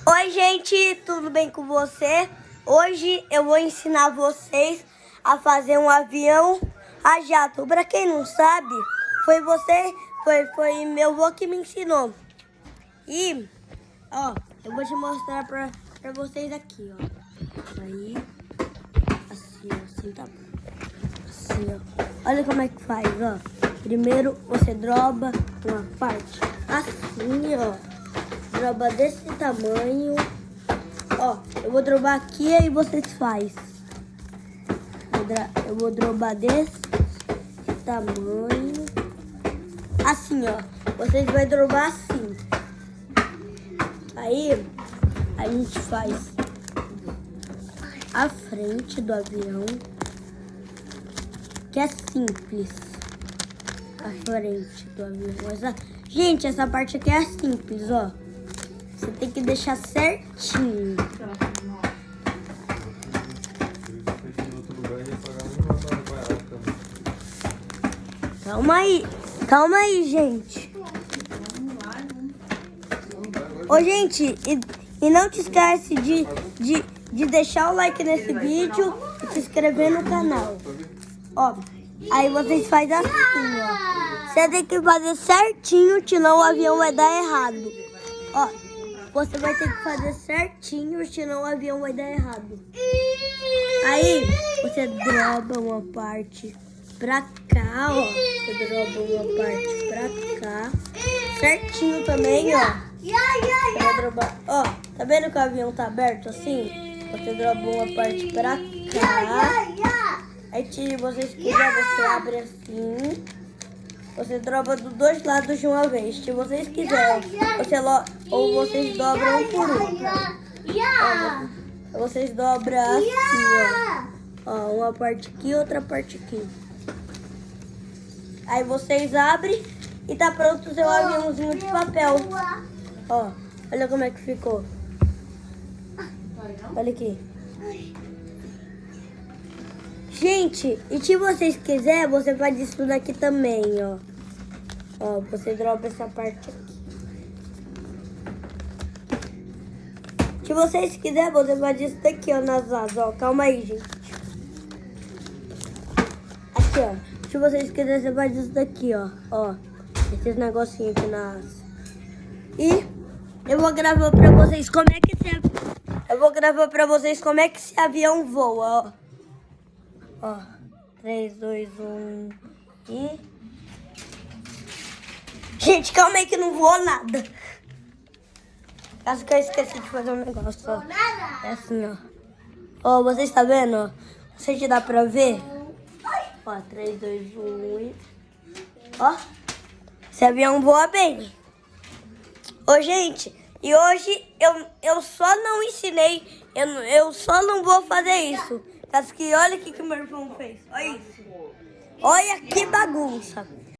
Oi, gente, tudo bem com você? Hoje eu vou ensinar vocês a fazer um avião a jato. Para quem não sabe, foi meu avô que me ensinou. E, ó, eu vou te mostrar pra vocês aqui, ó. Aí, assim, tá bom. Assim, ó. Olha como é que faz, ó. Primeiro você droba uma parte assim, ó. Droba desse tamanho. Ó, eu vou drobar aqui e vocês faz. Eu vou drobar desse tamanho. Assim, ó. Vocês vão drobar assim. Aí, a gente faz a frente do avião, que é simples. A frente do avião. Gente, essa parte aqui é simples, ó. Você tem que deixar certinho. Calma aí, gente. Ô, gente, e não te esquece de deixar o like nesse vídeo e se inscrever no canal. Ó, aí vocês fazem assim, ó. Você tem que fazer certinho, senão o avião vai dar errado. Ó, você vai ter que fazer certinho, senão o avião vai dar errado. Aí, você droba uma parte pra cá, ó. Você droba uma parte pra cá. Certinho também, ó. Você vai drobar. Ó, tá vendo que o avião tá aberto assim? Você droba uma parte pra cá. Aí, se vocês quiserem, você abre assim. Você droba dos dois lados de uma vez. Se vocês quiserem, ou vocês dobram um por um. Ó, vocês dobram assim, ó. Ó, uma parte aqui e outra parte aqui. Aí vocês abrem e tá pronto o seu aviãozinho de papel. Ó, olha como é que ficou. Olha aqui. Gente, e se vocês quiserem, você faz isso daqui também, ó. Ó, você dropa essa parte aqui. Se vocês quiserem, você faz isso daqui, ó, nas asas, ó. Calma aí, gente. Aqui, ó. Se vocês quiserem, você faz isso daqui, ó. Ó, esses negocinhos aqui na asa. E eu vou gravar pra vocês como é que esse avião voa, ó. Ó, 3, 2, 1 e... Gente, calma aí que não voou nada. Caso que eu esqueci de fazer um negócio, ó. É assim, ó. Ó, vocês estão vendo, ó? Não sei se dá pra ver. Ó, 3, 2, 1 e... Ó, esse avião voa bem. Ô, gente, e hoje eu só não ensinei, eu só não vou fazer isso. Caso que olha o que meu irmão fez. Olha isso. Olha que bagunça.